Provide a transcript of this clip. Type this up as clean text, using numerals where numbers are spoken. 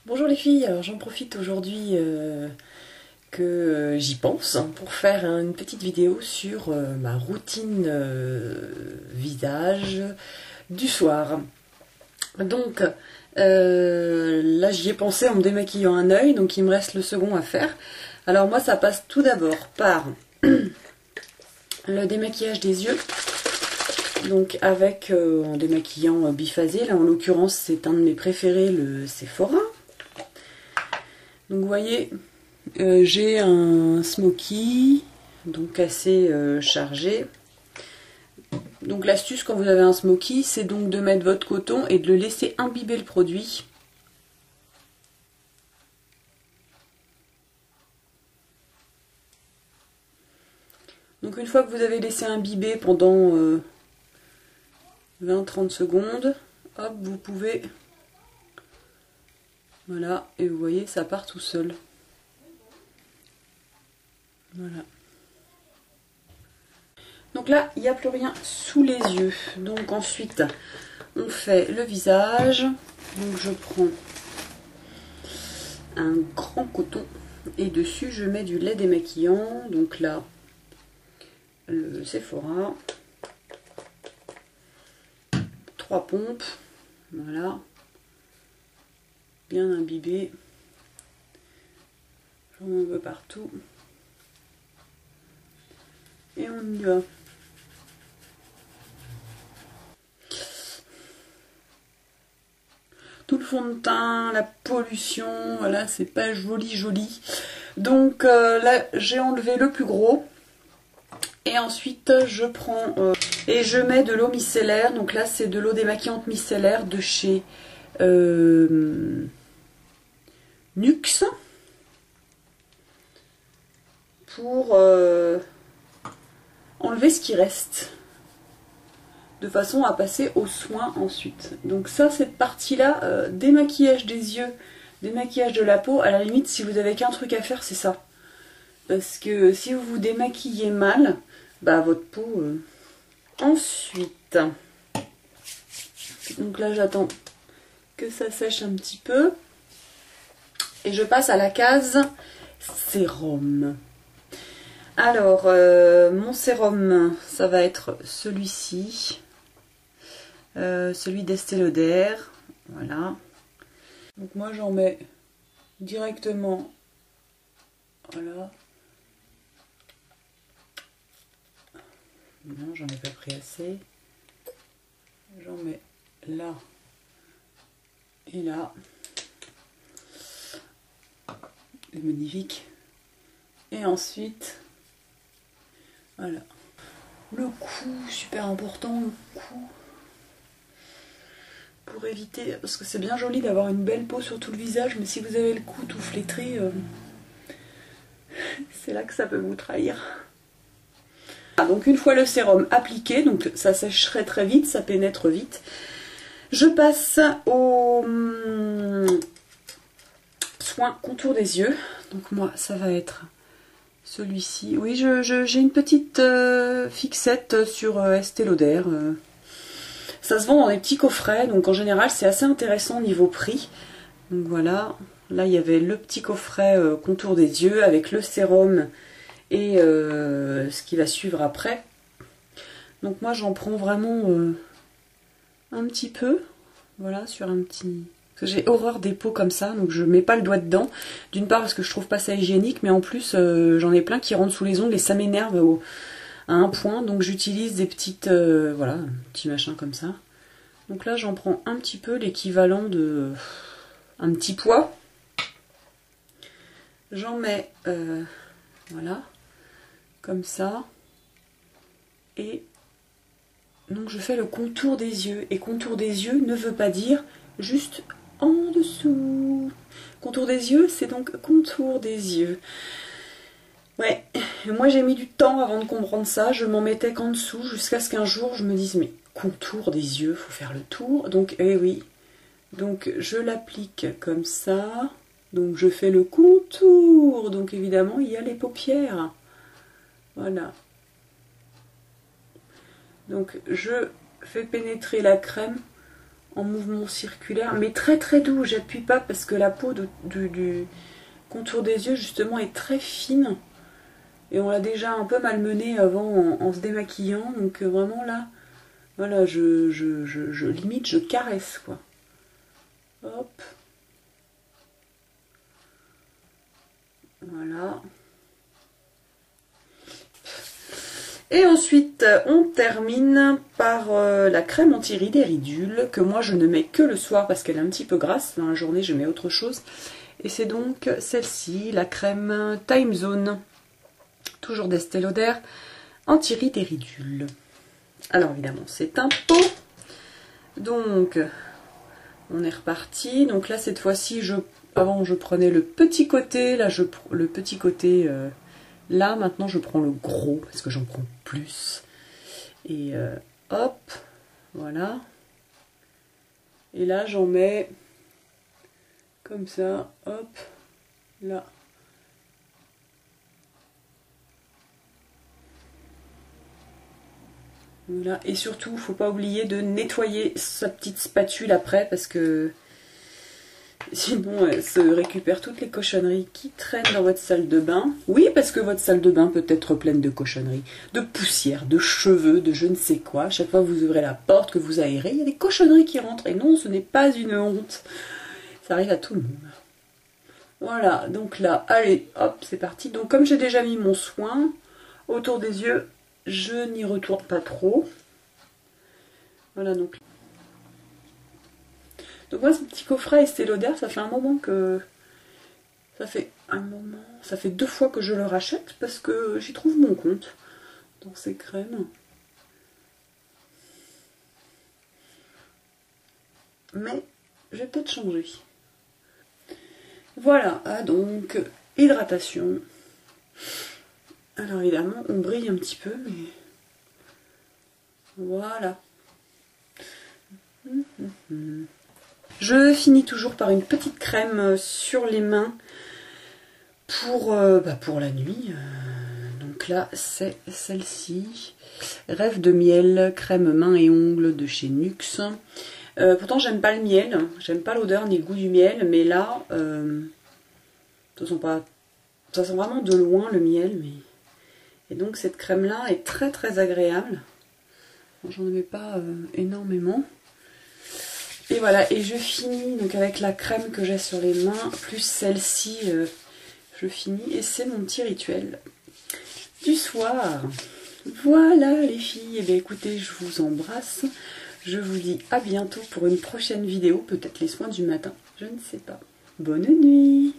Bonjour les filles, alors j'en profite aujourd'hui que j'y pense pour faire une petite vidéo sur ma routine visage du soir. Donc là j'y ai pensé en me démaquillant un œil, donc il me reste le second à faire. Alors moi ça passe tout d'abord par le démaquillage des yeux. Donc avec en démaquillant biphasé, là en l'occurrence c'est un de mes préférés, le Sephora. Donc vous voyez, j'ai un smoky, donc assez chargé. Donc l'astuce quand vous avez un smoky, c'est donc de mettre votre coton et de le laisser imbiber le produit. Donc une fois que vous avez laissé imbiber pendant 20-30 secondes, hop, vous pouvez... Voilà, et vous voyez, ça part tout seul. Voilà. Donc là, il n'y a plus rien sous les yeux. Donc ensuite, on fait le visage. Donc je prends un grand coton et dessus, je mets du lait démaquillant. Donc là, le Sephora. 3 pompes. Voilà. Bien imbibé. J'en mets un peu partout. Et on y va. Tout le fond de teint, la pollution, voilà, c'est pas joli. Donc là, j'ai enlevé le plus gros. Et ensuite, je prends et je mets de l'eau micellaire. Donc là, c'est de l'eau démaquillante micellaire de chez Nuxe. Pour enlever ce qui reste. De façon à passer aux soins ensuite. Donc ça, cette partie-là, démaquillage des yeux, démaquillage de la peau, à la limite, si vous avez qu'un truc à faire, c'est ça. Parce que si vous vous démaquillez mal, bah votre peau... Ensuite, donc là, j'attends que ça sèche un petit peu. Et je passe à la case sérum. Alors, mon sérum, ça va être celui-ci. Celui d'Estée Lauder, voilà. Donc moi j'en mets directement, voilà. Non, j'en ai pas pris assez. J'en mets là et là. C'est magnifique. Et ensuite, voilà. Le cou, super important, le cou. Pour éviter, parce que c'est bien joli d'avoir une belle peau sur tout le visage, mais si vous avez le cou tout flétri, c'est là que ça peut vous trahir. Donc une fois le sérum appliqué, donc ça sècherait très vite, ça pénètre vite, je passe au soin contour des yeux. Donc moi ça va être celui-ci. Oui, j'ai une petite fixette sur Estée Lauder. Ça se vend dans des petits coffrets, donc en général c'est assez intéressant niveau prix. Donc voilà, là il y avait le petit coffret contour des yeux avec le sérum et ce qui va suivre après. Donc moi j'en prends vraiment un petit peu, voilà, sur un petit... Parce que j'ai horreur des peaux comme ça, donc je mets pas le doigt dedans. D'une part parce que je trouve pas ça hygiénique, mais en plus j'en ai plein qui rentrent sous les ongles et ça m'énerve à un point, donc j'utilise des petites, voilà, un petit machin comme ça. Donc là j'en prends un petit peu, l'équivalent de un petit pois. J'en mets, voilà, comme ça. Et donc je fais le contour des yeux. Et contour des yeux ne veut pas dire juste en dessous. Contour des yeux, c'est donc contour des yeux. Ouais, moi j'ai mis du temps avant de comprendre ça, je m'en mettais qu'en dessous jusqu'à ce qu'un jour je me dise mais contour des yeux, faut faire le tour. Donc eh oui, donc je l'applique comme ça, donc je fais le contour, donc évidemment il y a les paupières, voilà. Donc je fais pénétrer la crème en mouvement circulaire, mais très très doux. J'appuie pas parce que la peau du contour des yeux justement est très fine. Et on l'a déjà un peu malmenée avant en se démaquillant. Donc vraiment là, voilà, limite je caresse quoi. Hop. Voilà. Et ensuite, on termine par la crème anti-rides et ridules, que moi je ne mets que le soir parce qu'elle est un petit peu grasse. Dans la journée, je mets autre chose. Et c'est donc celle-ci, la crème Time Zone, toujours d'Estée Lauder, anti-rides et ridules. Alors évidemment, c'est un pot. Donc, on est reparti. Donc là, cette fois-ci, avant je prenais le petit côté. Là, le petit côté... Là, maintenant, je prends le gros, parce que j'en prends plus. Et hop, voilà. Et là, j'en mets comme ça, hop, là. Voilà. Et surtout, il ne faut pas oublier de nettoyer sa petite spatule après, parce que sinon, elle se récupère toutes les cochonneries qui traînent dans votre salle de bain. Oui, parce que votre salle de bain peut être pleine de cochonneries, de poussière, de cheveux, de je ne sais quoi. À chaque fois que vous ouvrez la porte, que vous aérez, il y a des cochonneries qui rentrent. Et non, ce n'est pas une honte. Ça arrive à tout le monde. Voilà, donc là, allez, hop, c'est parti. Donc comme j'ai déjà mis mon soin autour des yeux, je n'y retourne pas trop. Voilà, donc moi, ce petit coffret Estée Lauder, ça fait un moment que... Ça fait 2 fois que je le rachète parce que j'y trouve mon compte dans ces crèmes. Mais je vais peut-être changer. Voilà, donc hydratation. Alors évidemment, on brille un petit peu, mais voilà. Je finis toujours par une petite crème sur les mains pour la nuit. Donc là, c'est celle-ci. Rêve de miel, crème mains et ongles de chez Nuxe. Pourtant, j'aime pas le miel. J'aime pas l'odeur ni le goût du miel. Mais là, ça sent vraiment de loin le miel. Mais... Et donc, cette crème-là est très très agréable. J'en mets pas énormément. Et voilà, et je finis donc avec la crème que j'ai sur les mains, plus celle-ci, je finis. Et c'est mon petit rituel du soir. Voilà les filles, et bien écoutez, je vous embrasse. Je vous dis à bientôt pour une prochaine vidéo, peut-être les soins du matin, je ne sais pas. Bonne nuit!